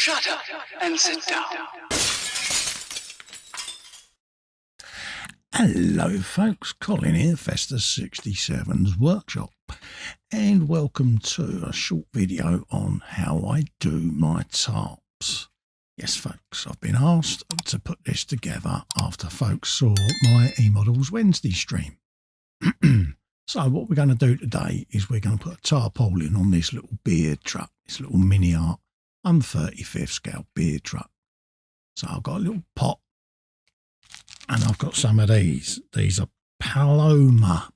Shut up and sit down. Hello folks, Colin here, Festa 67's workshop, and welcome to a short video on how I do my tarps. Yes folks, I've been asked to put this together after folks saw my KA.Models Wednesday stream. So what we're going to do today is we're going to put a tarpaulin on this little beard truck, this little mini art 1/35 scale beard truck. So I've got a little pot and I've got some of these. These are Paloma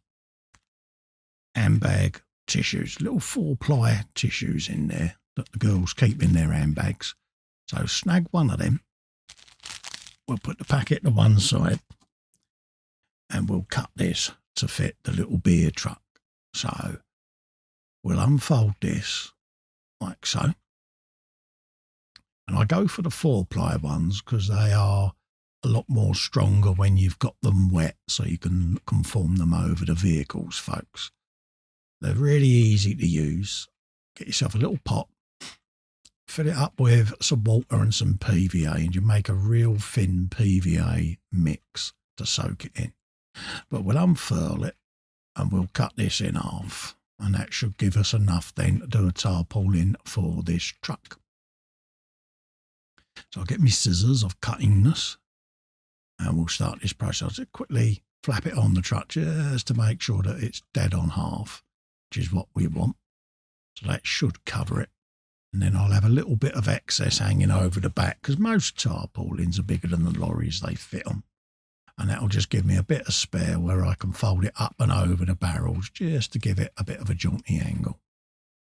handbag tissues, little 4-ply tissues in there that the girls keep in their handbags. So snag one of them. We'll put the packet to one side and we'll cut this to fit the little beard truck. So we'll unfold this like so. And I go for the 4-ply ones because they are a lot more stronger when you've got them wet, so you can conform them over the vehicles, folks. They're really easy to use. Get yourself a little pot, fill it up with some water and some PVA, and you make a real thin PVA mix to soak it in. But we'll unfurl it and we'll cut this in half, and that should give us enough then to do a tarpaulin for this truck. So I'll get my scissors of cuttingness and we'll start this process. I'll quickly flap it on the truck just to make sure that it's dead on half, which is what we want. So that should cover it. And then I'll have a little bit of excess hanging over the back because most tarpaulins are bigger than the lorries they fit on. And that'll just give me a bit of spare where I can fold it up and over the barrels just to give it a bit of a jaunty angle.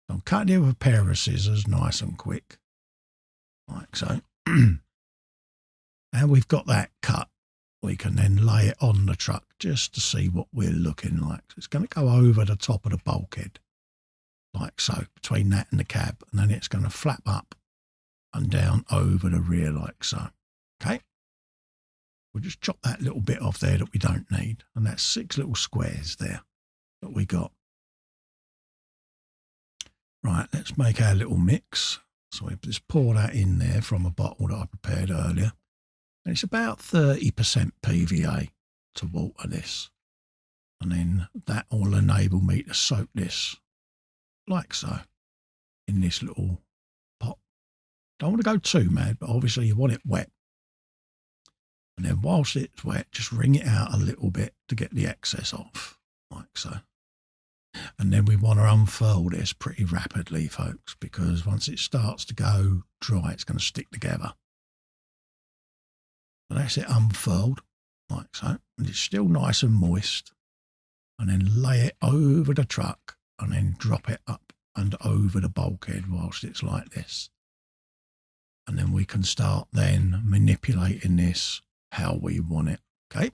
So I'm cutting it with a pair of scissors, nice and quick, like so. And we've got that cut. We can then lay it on the truck just to see what we're looking like. So it's going to go over the top of the bulkhead, like so, between that and the cab. And then it's going to flap up and down over the rear like so. Okay. We'll just chop that little bit off there that we don't need. And that's 6 little squares there that we got. Right, let's make our little mix. So we just pour that in there from a bottle that I prepared earlier. And it's about 30% PVA to water this. And then that will enable me to soak this like so in this little pot. Don't want to go too mad, but obviously you want it wet. And then whilst it's wet, just wring it out a little bit to get the excess off, like so. And then we want to unfurl this pretty rapidly, folks, because once it starts to go dry, it's going to stick together. So that's it unfurled, like so. And it's still nice and moist. And then lay it over the truck and then drop it up and over the bulkhead whilst it's like this. And then we can start then manipulating this how we want it, okay?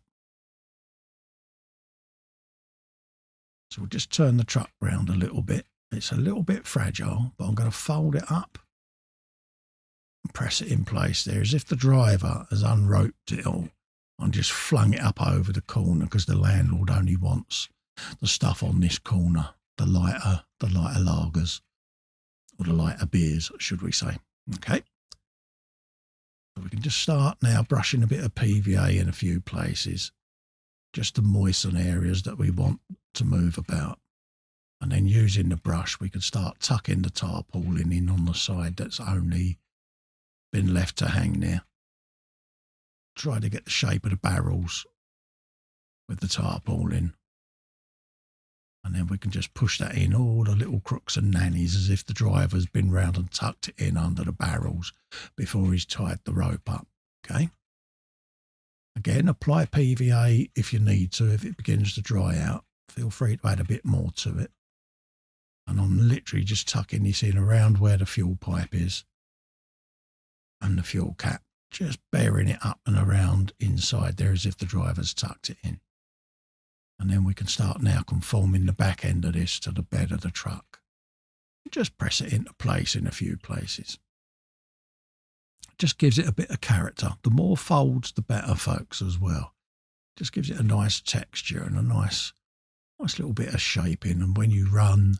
So we'll just turn the truck round a little bit. It's a little bit fragile, but I'm going to fold it up and press it in place there as if the driver has unroped it all and just flung it up over the corner because the landlord only wants the stuff on this corner, the lighter lagers, or the lighter beers, should we say. Okay. So we can just start now brushing a bit of PVA in a few places, just to moisten areas that we want to move about. And then using the brush, we can start tucking the tarpaulin in on the side that's only been left to hang there. Try to get the shape of the barrels with the tarpaulin. And then we can just push that in all the little crooks and nannies as if the driver's been round and tucked it in under the barrels before he's tied the rope up. Okay. Again, apply PVA if you need to. If it begins to dry out, feel free to add a bit more to it. And I'm literally just tucking this in around where the fuel pipe is and the fuel cap, just bearing it up and around inside there as if the driver's tucked it in. And then we can start now conforming the back end of this to the bed of the truck. Just press it into place in a few places. Just gives it a bit of character. The more folds, the better, folks, as well. Just gives it a nice texture and a nice little bit of shaping. And when you run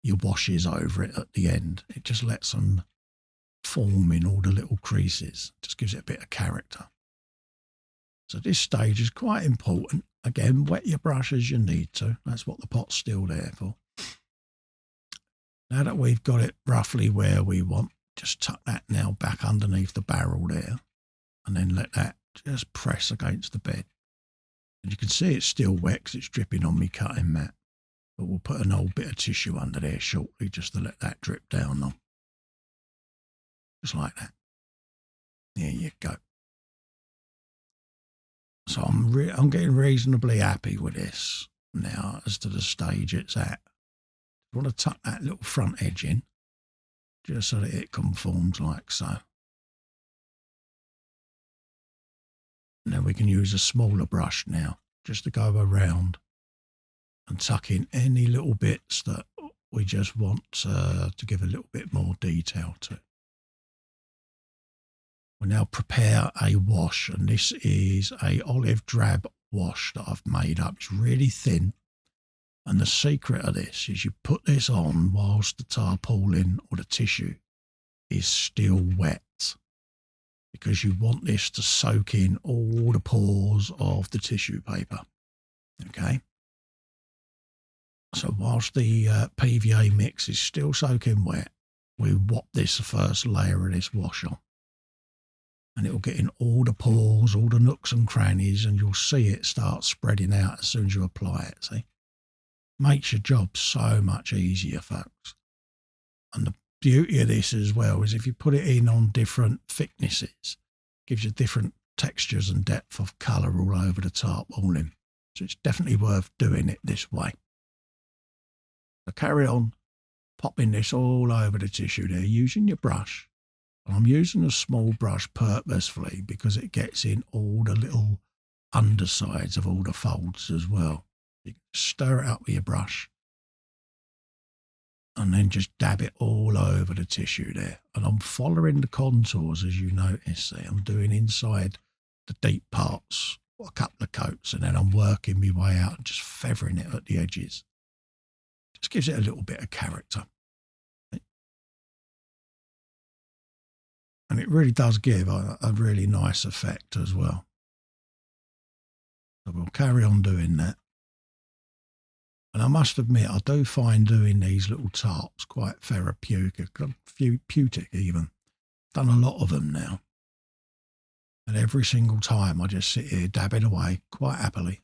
your washes over it at the end, it just lets them forming all the little creases. Just gives it a bit of character. So this stage is quite important. Again, wet your brush as you need to. That's what the pot's still there for. Now that we've got it roughly where we want, just tuck that now back underneath the barrel there, and then let that just press against the bed. And you can see it's still wet because it's dripping on me cutting mat. But we'll put an old bit of tissue under there shortly just to let that drip down on. Just like that. There you go. So I'm getting reasonably happy with this now as to the stage it's at. I want to tuck that little front edge in just so that it conforms like so. And then we can use a smaller brush now just to go around and tuck in any little bits that we just want to give a little bit more detail to. We'll now prepare a wash, and this is a olive drab wash that I've made up. It's really thin, and the secret of this is you put this on whilst the tarpaulin or the tissue is still wet, because you want this to soak in all the pores of the tissue paper. Okay? So whilst the PVA mix is still soaking wet, we whop this first layer of this wash on. And it will get in all the pores, all the nooks and crannies, and you'll see it start spreading out as soon as you apply it, see? Makes your job so much easier, folks. And the beauty of this as well is if you put it in on different thicknesses, gives you different textures and depth of colour all over the tarpaulin. So it's definitely worth doing it this way. So carry on popping this all over the tissue there using your brush. I'm using a small brush purposefully because it gets in all the little undersides of all the folds as well. You can stir it up with your brush and then just dab it all over the tissue there. And I'm following the contours as you notice. See, I'm doing inside the deep parts, a couple of coats, and then I'm working my way out and just feathering it at the edges. Just gives it a little bit of character. And it really does give a really nice effect as well. So we'll carry on doing that. And I must admit, I do find doing these little tarps quite therapeutic even. Done a lot of them now. And every single time I just sit here dabbing away quite happily.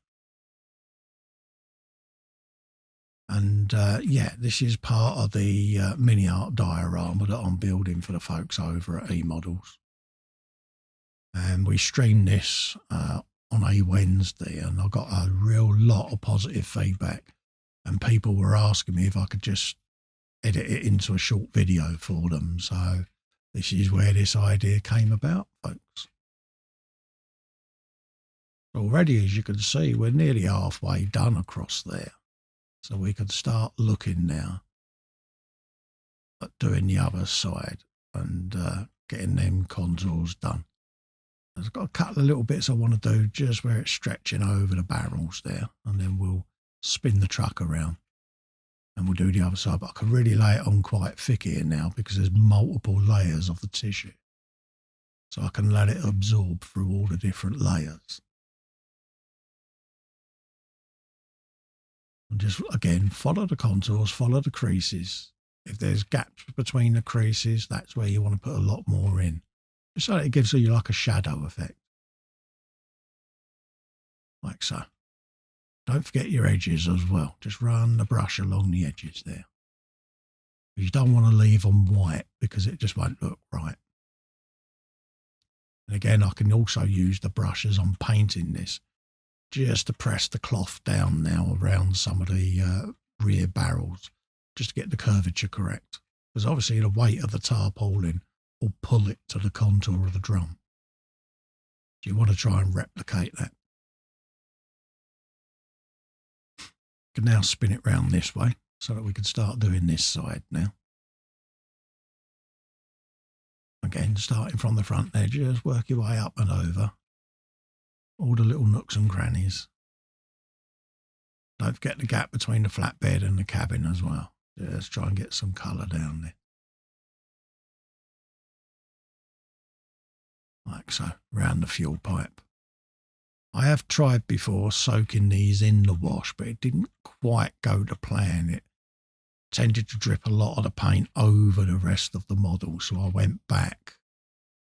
And yeah, this is part of the mini art diorama that I'm building for the folks over at KA.Models. And we streamed this on a Wednesday, and I got a real lot of positive feedback. And people were asking me if I could just edit it into a short video for them. So this is where this idea came about, folks. Already, as you can see, we're nearly halfway done across there. So we can start looking now at doing the other side and getting them contours done. I've got a couple of little bits I want to do just where it's stretching over the barrels there, and then we'll spin the truck around and we'll do the other side. But I can really lay it on quite thick here now because there's multiple layers of the tissue. So I can let it absorb through all the different layers. And just, again, follow the contours, follow the creases. If there's gaps between the creases, that's where you want to put a lot more in. Just so that it gives you like a shadow effect. Like so. Don't forget your edges as well. Just run the brush along the edges there. You don't want to leave them white because it just won't look right. And again, I can also use the brush as I'm painting this, just to press the cloth down now around some of the rear barrels, just to get the curvature correct. Because obviously the weight of the tarpaulin will pull it to the contour of the drum. So you want to try and replicate that. You can now spin it round this way so that we can start doing this side now. Again, starting from the front there, just work your way up and over all the little nooks and crannies. Don't forget the gap between the flatbed and the cabin as well. Just try and get some colour down there. like so, around the fuel pipe. I have tried before soaking these in the wash, but it didn't quite go to plan. It tended to drip a lot of the paint over the rest of the model, so I went back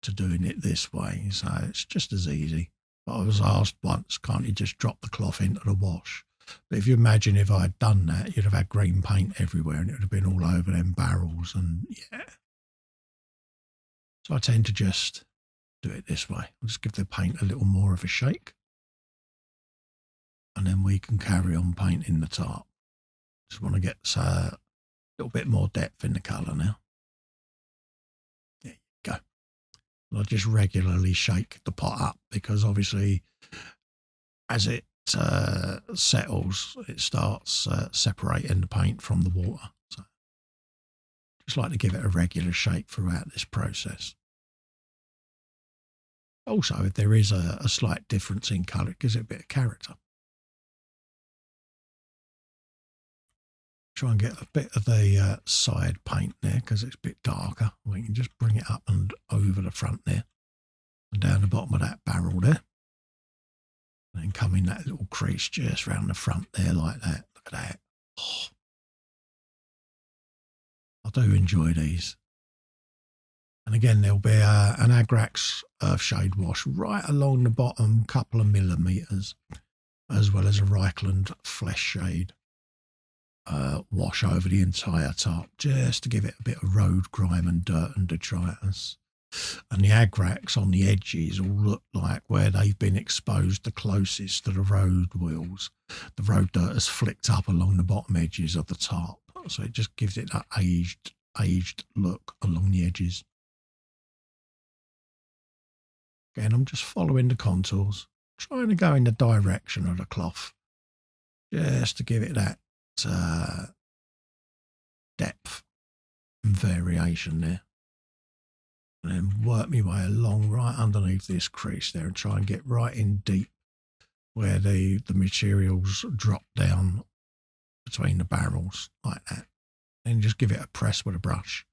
to doing it this way. So it's just as easy. But I was asked once, can't you just drop the cloth into the wash? But if you imagine if I had done that, you'd have had green paint everywhere and it would have been all over them barrels, and yeah. So I tend to just do it this way. I'll just give the paint a little more of a shake, and then we can carry on painting the tarp. Just want to get a little bit more depth in the colour now. There you go. And I just regularly shake the pot up, because obviously as it settles, it starts separating the paint from the water. So just like to give it a regular shake throughout this process. Also, if there is a slight difference in colour, it gives it a bit of character. Try and get a bit of the side paint there, because it's a bit darker. We can just bring it up and over the front there, and down the bottom of that barrel there. And then come in that little crease just around the front there like that. Look at that. Oh. I do enjoy these. And again, there'll be an Agrax Earthshade wash right along the bottom couple of millimetres, as well as a Reichland Flesh Shade wash over the entire top, just to give it a bit of road grime and dirt and detritus. And the Agrax on the edges all look like where they've been exposed the closest to the road wheels. The road dirt has flicked up along the bottom edges of the top, so it just gives it that aged look along the edges. Again, I'm just following the contours, trying to go in the direction of the cloth, just to give it that depth and variation there. And then work my way along right underneath this crease there, and try and get right in deep where the materials drop down between the barrels like that. Then just give it a press with a brush,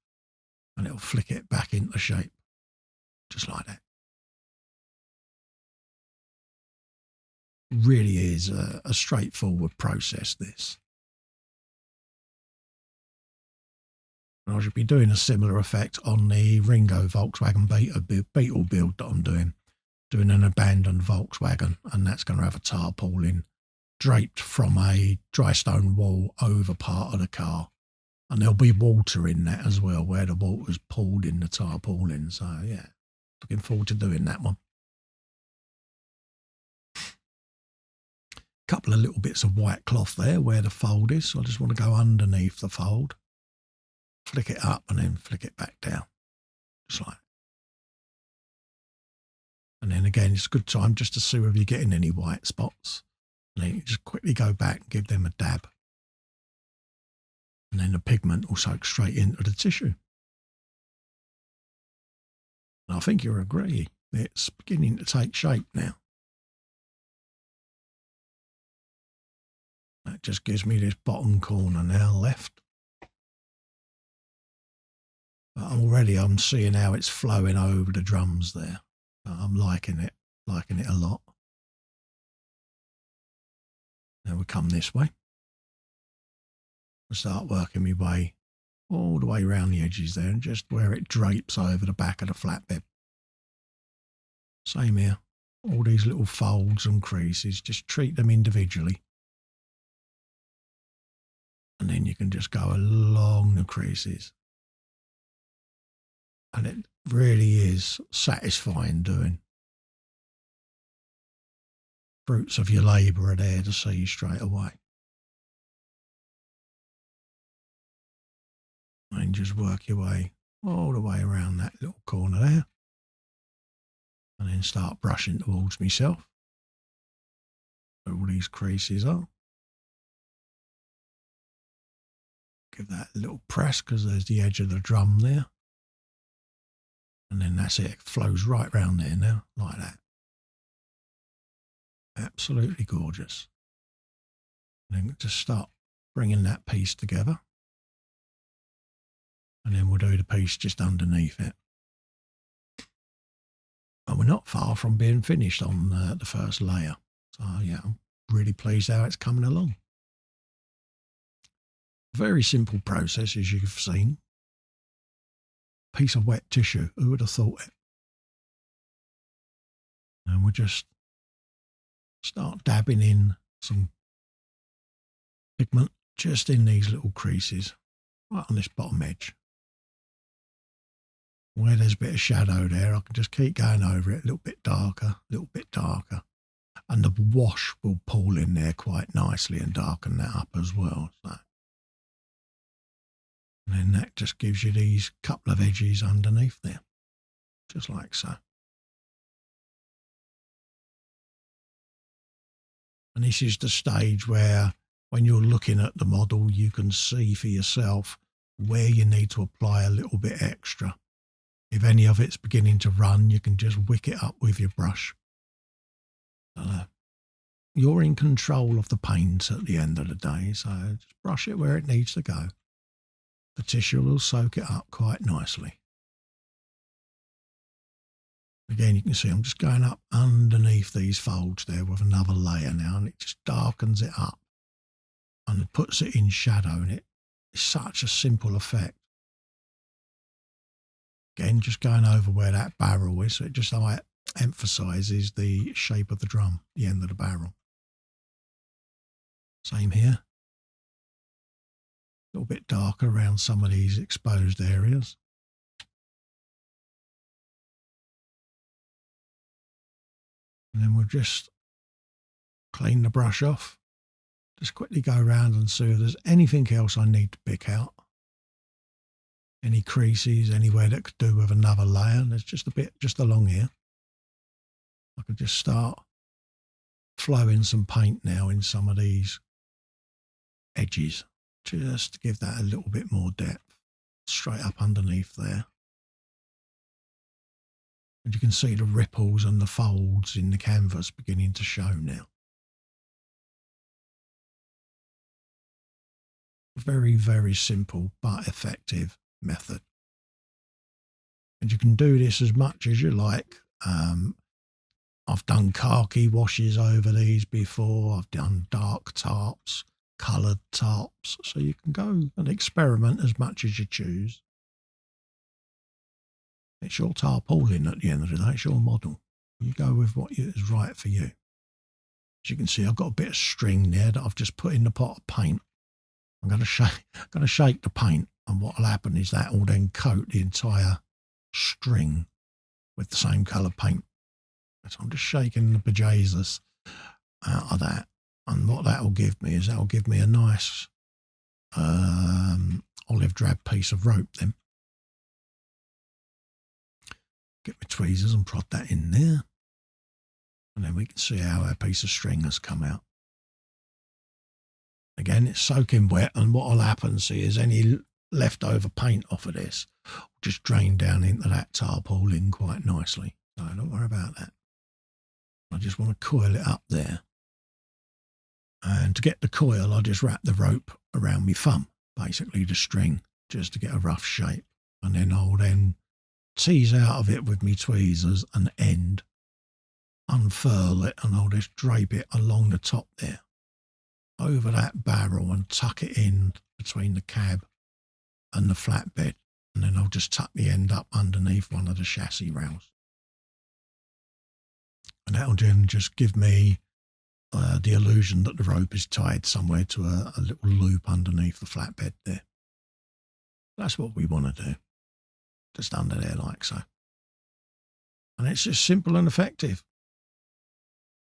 and it'll flick it back into shape, just like that. Really is a straightforward process, this. And I should be doing a similar effect on the Ringo Volkswagen Beetle build that I'm doing an abandoned Volkswagen, and that's going to have a tarpaulin draped from a dry stone wall over part of the car, and there'll be water in that as well, where the water's poured in the tarpaulin. So yeah, looking forward to doing that one. Couple of little bits of white cloth there where the fold is, so I just want to go underneath the fold, flick it up, and then flick it back down, just like that. And then again, it's a good time just to see whether you're getting any white spots, and then you just quickly go back and give them a dab, and then the pigment will soak straight into the tissue. And I think you'll agree, it's beginning to take shape now. That just gives me this bottom corner now left. But I'm seeing how it's flowing over the drums there. I'm liking it a lot. Now we come this way. I start working my way all the way around the edges there, and just where it drapes over the back of the flatbed. Same here. All these little folds and creases, just treat them individually. And then you can just go along the creases. And it really is satisfying doing. Fruits of your labour are there to see straight away. And just work your way all the way around that little corner there. And then start brushing towards myself. Where all these creases are. Give that a little press, because there's the edge of the drum there. And then that's it. It flows right round there now, like that. Absolutely gorgeous. And then just start bringing that piece together. And then we'll do the piece just underneath it. And we're not far from being finished on the first layer. So yeah, I'm really pleased how it's coming along. Very simple process, as you've seen. Piece of wet tissue, who would have thought it? And we'll just start dabbing in some pigment just in these little creases, right on this bottom edge. Where there's a bit of shadow there, I can just keep going over it, a little bit darker, and the wash will pull in there quite nicely and darken that up as well. So. And then that just gives you these couple of edges underneath there, just like so. And this is the stage where, when you're looking at the model, you can see for yourself where you need to apply a little bit extra. If any of it's beginning to run, you can just wick it up with your brush. You're in control of the paint at the end of the day, so just brush it where it needs to go. The tissue will soak it up quite nicely. Again, you can see I'm just going up underneath these folds there with another layer now, and it just darkens it up and puts it in shadow, and it's such a simple effect. Again, just going over where that barrel is, so it just emphasises the shape of the drum, the end of the barrel. Same here. A little bit darker around some of these exposed areas. And then we'll just clean the brush off. Just quickly go around and see if there's anything else I need to pick out. Any creases, anywhere that could do with another layer. There's just a bit just along here. I could just start flowing some paint now in some of these edges, just to give that a little bit more depth, straight up underneath there. And you can see the ripples and the folds in the canvas beginning to show now. Very, very simple but effective method. And you can do this as much as you like. I've done khaki washes over these before. I've done dark tarps, coloured tarps. So you can go and experiment as much as you choose. It's your tarpaulin at the end of the day. It's your model. You go with what is right for you. As you can see, I've got a bit of string there that I've just put in the pot of paint. I'm going to shake the paint, and what will happen is that will then coat the entire string with the same colour paint. So I'm just shaking the bejesus out of that, and what that will give me is that will give me a nice olive drab piece of rope then. Get my tweezers and prod that in there, and then we can see how our piece of string has come out. Again, it's soaking wet, and what will happen, see, is any leftover paint off of this will just drain down into that tarpaulin quite nicely. So don't worry about that. I just want to coil it up there. And to get the coil, I just wrap the rope around my thumb, basically the string, just to get a rough shape. And then I'll then tease out of it with my tweezers an end, unfurl it, and I'll just drape it along the top there, over that barrel, and tuck it in between the cab and the flatbed, and then I'll just tuck the end up underneath one of the chassis rails. And that'll then just give me the illusion that the rope is tied somewhere to a little loop underneath the flatbed there. That's what we want to do, just under there like so. And it's just simple and effective.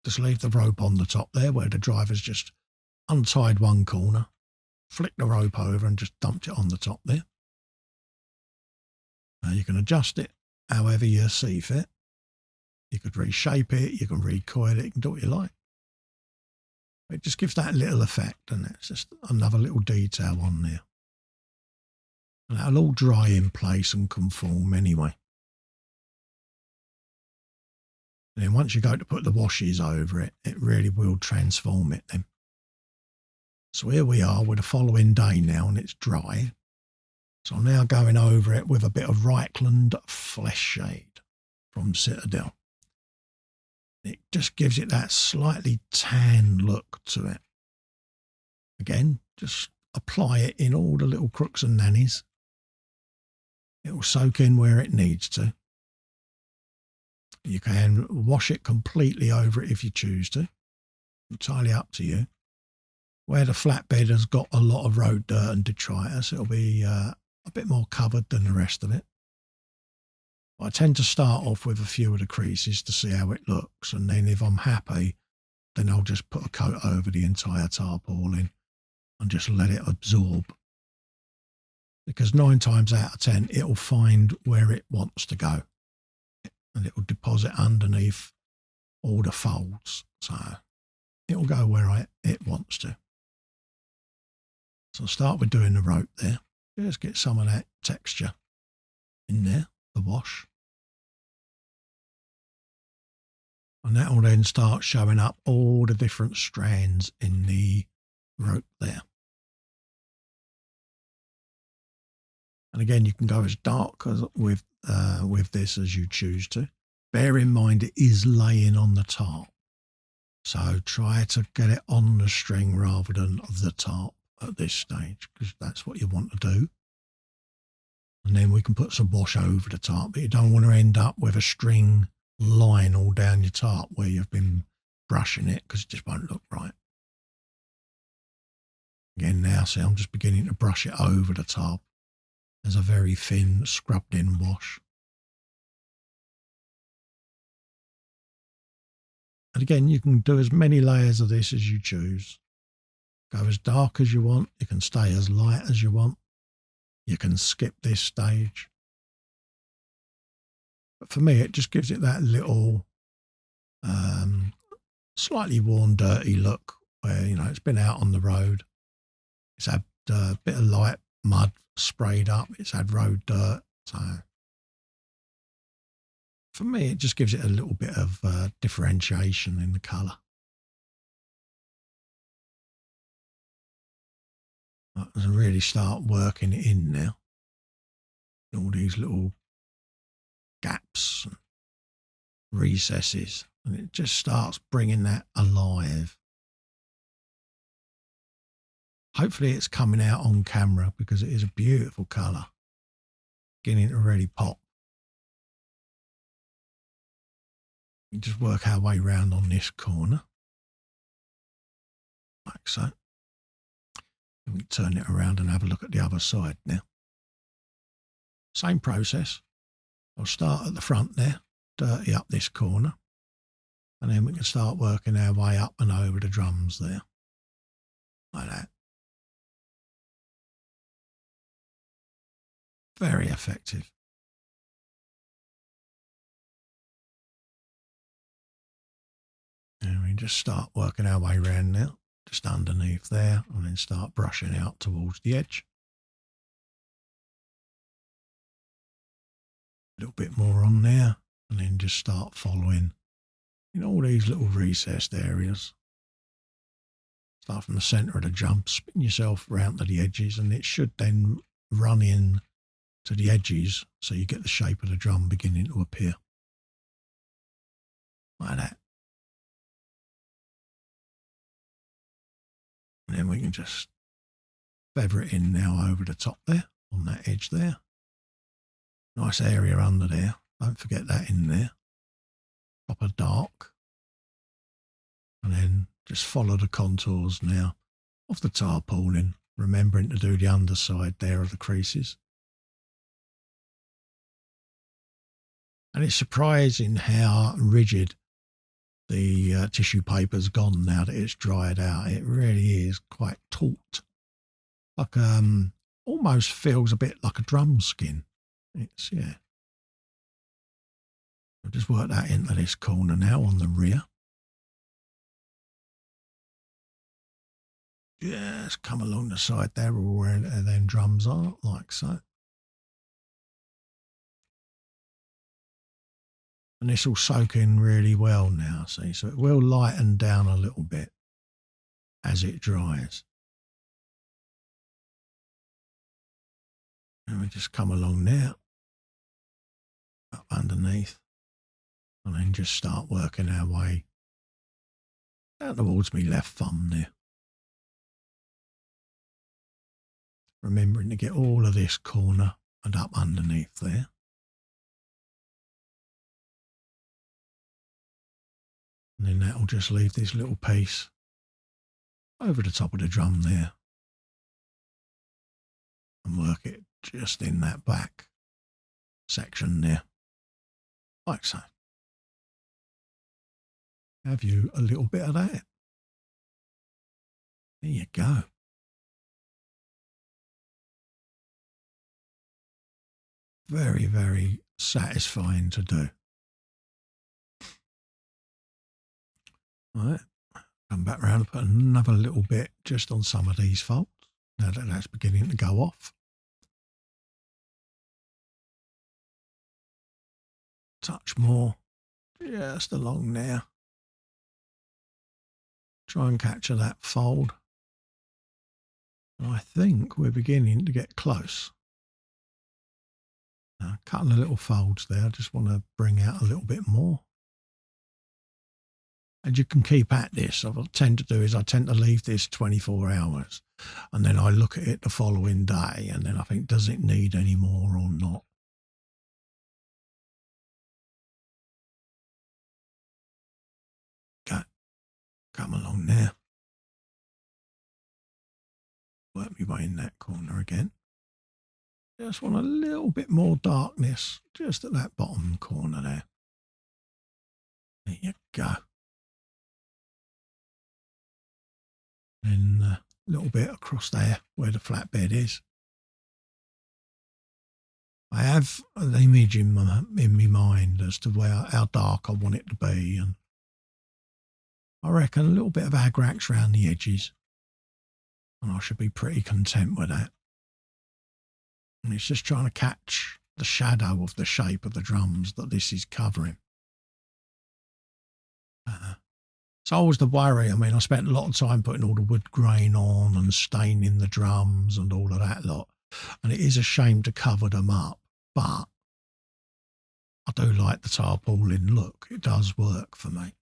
Just leave the rope on the top there where the driver's just untied one corner, flick the rope over and just dumped it on the top there. Now you can adjust it however you see fit. You could reshape it, you can recoil it, you can do what you like. It just gives that little effect, and it's just another little detail on there. And that'll all dry in place and conform anyway. And then once you go to put the washes over it, it really will transform it then. So here we are with the following day now, and it's dry. So I'm now going over it with a bit of Reichland Flesh Shade from Citadel. It just gives it that slightly tan look to it. Again, just apply it in all the little crooks and nannies. It will soak in where it needs to. You can wash it completely over it if you choose to. Entirely up to you. Where the flatbed has got a lot of road dirt and detritus, it'll be a bit more covered than the rest of it. I tend to start off with a few of the creases to see how it looks, and then if I'm happy, then I'll just put a coat over the entire tarpaulin and just let it absorb. Because 9 times out of 10, it'll find where it wants to go, and it will deposit underneath all the folds. So it'll go where it wants to. So I'll start with doing the rope there. Just get some of that texture in there, the wash. And that will then start showing up all the different strands in the rope there. And again, you can go as dark with this as you choose to. Bear in mind it is laying on the tarp. So try to get it on the string rather than the tarp at this stage, because that's what you want to do. And then we can put some wash over the tarp, but you don't want to end up with a string line all down your tarp where you've been brushing it, because it just won't look right. Again, now see, I'm just beginning to brush it over the tarp. There's a very thin scrubbed in wash. And again, you can do as many layers of this as you choose. Go as dark as you want. You can stay as light as you want. You can skip this stage. But for me, it just gives it that little slightly worn, dirty look where, you know, it's been out on the road. It's had a bit of light mud sprayed up. It's had road dirt. So for me, it just gives it a little bit of differentiation in the colour. I can really start working it in now. All these little gaps and recesses, and it just starts bringing that alive. Hopefully it's coming out on camera, because it is a beautiful colour, beginning to really pop. We just work our way round on this corner, like so. And we turn it around and have a look at the other side now. Same process. I'll start at the front there, dirty up this corner, and then we can start working our way up and over the drums there, like that. Very effective. And we just start working our way around now, just underneath there, and then start brushing out towards the edge. A little bit more on there, and then just start following in all these little recessed areas. Start from the centre of the drum, spin yourself round to the edges, and it should then run in to the edges, so you get the shape of the drum beginning to appear. Like that. And then we can just feather it in now over the top there, on that edge there. Nice area under there. Don't forget that in there. Proper dark. And then just follow the contours now of the tarpaulin, remembering to do the underside there of the creases. And it's surprising how rigid the tissue paper's gone now that it's dried out. It really is quite taut. Like almost feels a bit like a drum skin. It's, yeah. I'll just work that into this corner now on the rear. Just come along the side there where them drums are, like so. And this will soak in really well now, see, so it will lighten down a little bit as it dries. And we just come along there, up underneath. And then just start working our way down towards me left thumb there. Remembering to get all of this corner and up underneath there. And then that'll just leave this little piece over the top of the drum there. And work it just in that back section there. Like so. Have you a little bit of that? There you go. Very, very satisfying to do. Right, come back round and put another little bit just on some of these folds. Now that that's beginning to go off. Touch more, just along there. Try and capture that fold. And I think we're beginning to get close. Now, a couple of little folds there. I just want to bring out a little bit more. And you can keep at this. What I tend to do is I tend to leave this 24 hours. And then I look at it the following day. And then I think, does it need any more or not? Go. Come along there. Work my way in that corner again. Just want a little bit more darkness just at that bottom corner there. There you go. And a little bit across there where the flatbed is. I have an image in my mind as to how dark I want it to be, and I reckon a little bit of agrax around the edges, and I should be pretty content with that. And it's just trying to catch the shadow of the shape of the drums that this is covering. It's always the worry. I mean, I spent a lot of time putting all the wood grain on and staining the drums and all of that lot. And it is a shame to cover them up, but I do like the tarpaulin look. It does work for me.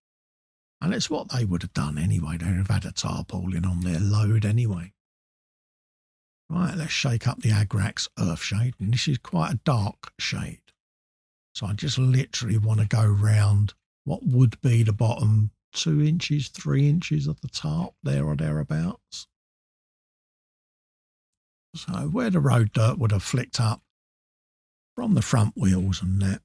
And it's what they would have done anyway. They'd have had a tarpaulin on their load anyway. Right, let's shake up the agrax earth shade. And this is quite a dark shade. So I just literally want to go round what would be the bottom 2 inches, 3 inches of the tarp, there or thereabouts. So where the road dirt would have flicked up from the front wheels and that,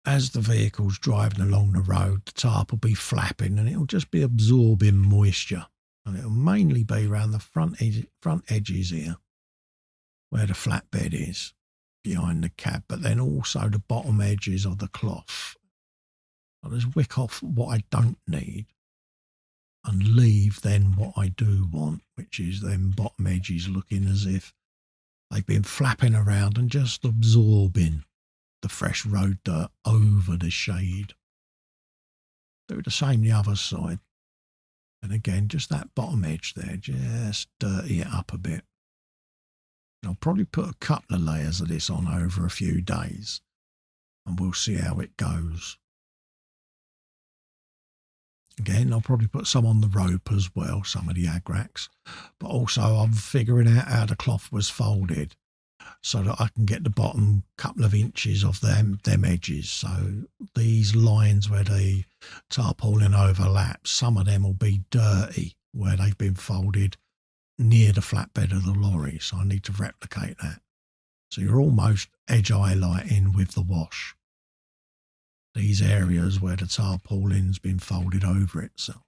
as the vehicle's driving along the road, the tarp will be flapping and it'll just be absorbing moisture. And it'll mainly be around the front edges here, where the flatbed is, behind the cab, but then also the bottom edges of the cloth. I'll just wick off what I don't need and leave then what I do want, which is them bottom edges looking as if they've been flapping around and just absorbing the fresh road dirt over the shade. Do the same the other side. And again, just that bottom edge there, just dirty it up a bit. And I'll probably put a couple of layers of this on over a few days and we'll see how it goes. Again, I'll probably put some on the rope as well, some of the agrax. But also I'm figuring out how the cloth was folded so that I can get the bottom couple of inches of them edges. So these lines where the tarpaulin overlaps, some of them will be dirty where they've been folded near the flatbed of the lorry. So I need to replicate that. So you're almost edge highlighting with the wash these areas where the tarpaulin's been folded over itself.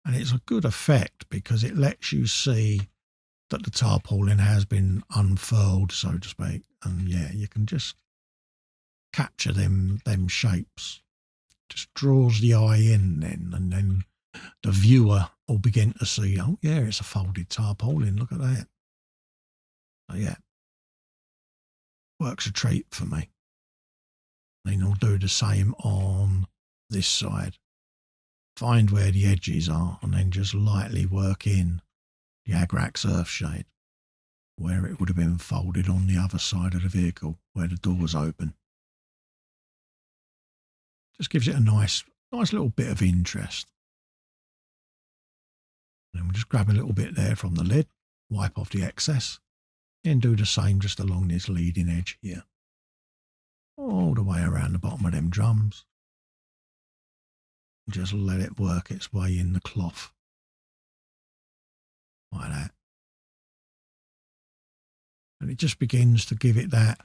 And it's a good effect because it lets you see that the tarpaulin has been unfurled, so to speak. And yeah, you can just capture them shapes. Just draws the eye in then, and then the viewer will begin to see, oh yeah, it's a folded tarpaulin, look at that. So yeah, works a treat for me. Then I'll do the same on this side. Find where the edges are and then just lightly work in the agrax earth shade where it would have been folded on the other side of the vehicle where the door's open. Just gives it a nice little bit of interest. And then we'll just grab a little bit there from the lid, wipe off the excess, and do the same just along this leading edge here. All the way around the bottom of them drums. Just let it work its way in the cloth. Like that. And it just begins to give it that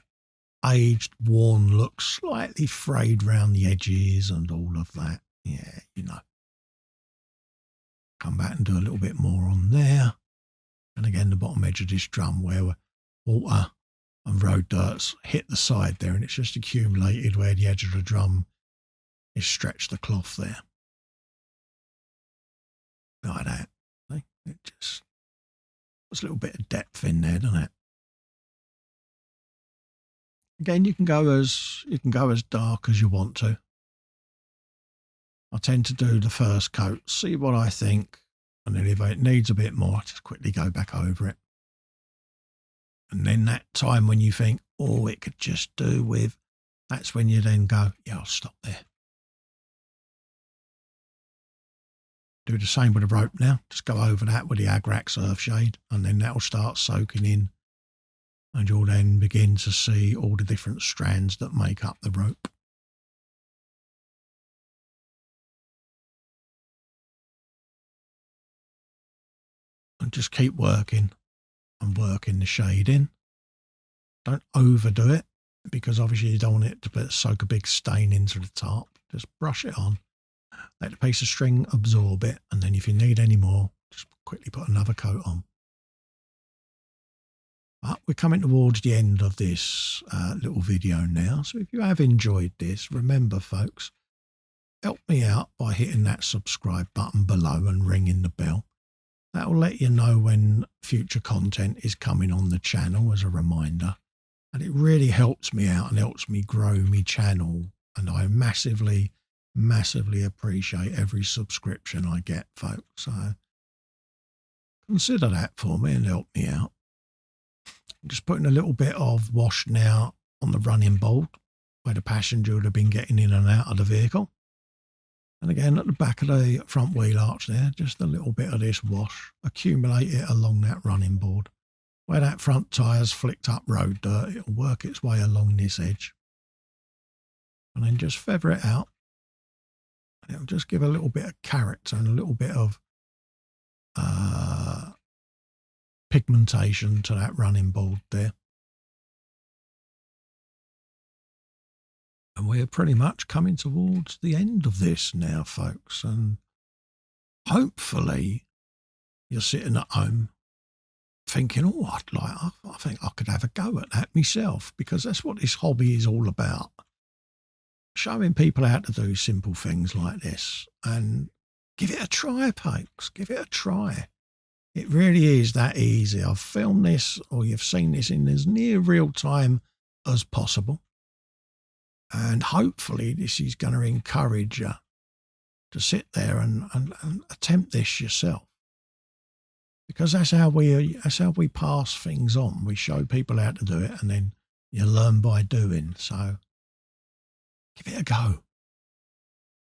aged, worn look, slightly frayed round the edges and all of that. Yeah, you know. Come back and do a little bit more on there. And again, the bottom edge of this drum where water and road dirts hit the side there, and it's just accumulated where the edge of the drum is stretched the cloth there. Like that. It just puts a little bit of depth in there, doesn't it? Again, you can go as dark as you want to. I tend to do the first coat, see what I think, and then if it needs a bit more, I just quickly go back over it. And then that time when you think, oh, it could just do with, that's when you then go, yeah, I'll stop there. Do the same with the rope now. Just go over that with the Agrax Earthshade, and then that'll start soaking in. And you'll then begin to see all the different strands that make up the rope. And just keep working and working the shade in. Don't overdo it, because obviously you don't want it to soak a big stain into the tarp. Just brush it on. Let the piece of string absorb it, and then if you need any more, just quickly put another coat on. But we're coming towards the end of this little video now, so if you have enjoyed this, remember folks, help me out by hitting that subscribe button below and ringing the bell. That will let you know when future content is coming on the channel as a reminder, and it really helps me out and helps me grow my channel, and I massively appreciate every subscription I get, folks. So consider that for me and help me out. I'm just putting a little bit of wash now on the running board where the passenger would have been getting in and out of the vehicle. And again, at the back of the front wheel arch there, just a little bit of this wash. Accumulate it along that running board. Where that front tyre's flicked up road dirt, it'll work its way along this edge. And then just feather it out. And it'll just give a little bit of character and a little bit of pigmentation to that running board there. And we're pretty much coming towards the end of this now, folks. And hopefully you're sitting at home thinking, oh, I think I could have a go at that myself, because that's what this hobby is all about. Showing people how to do simple things like this, and give it a try, folks. Give it a try. It really is that easy. I've filmed this, or you've seen this in as near real time as possible. And hopefully this is going to encourage you to sit there and attempt this yourself. Because that's how we pass things on. We show people how to do it, and then you learn by doing. So give it a go.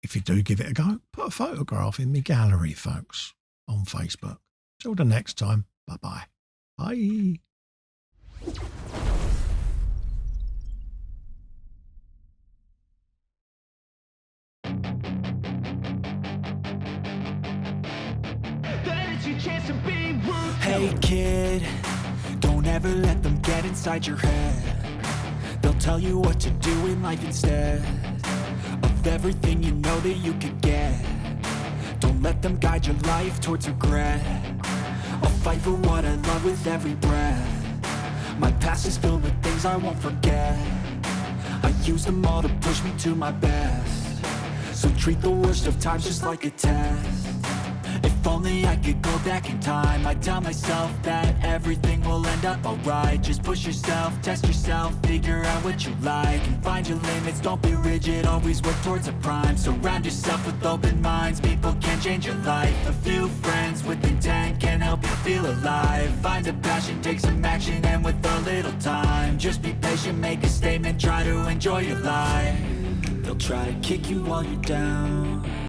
If you do give it a go, put a photograph in my gallery, folks, on Facebook. Till the next time, bye-bye. Bye. Hey kid, don't ever let them get inside your head. They'll tell you what to do in life instead of everything you know that you could get. Don't let them guide your life towards regret. I'll fight for what I love with every breath. My past is filled with things I won't forget. I use them all to push me to my best. So treat the worst of times just like a test. If only I could go back in time, I'd tell myself that everything will end up alright. Just push yourself, test yourself, figure out what you like, and find your limits, don't be rigid, always work towards a prime. Surround yourself with open minds, people can change your life. A few friends with intent can help you feel alive. Find a passion, take some action, and with a little time, just be patient, make a statement, try to enjoy your life. They'll try to kick you while you're down.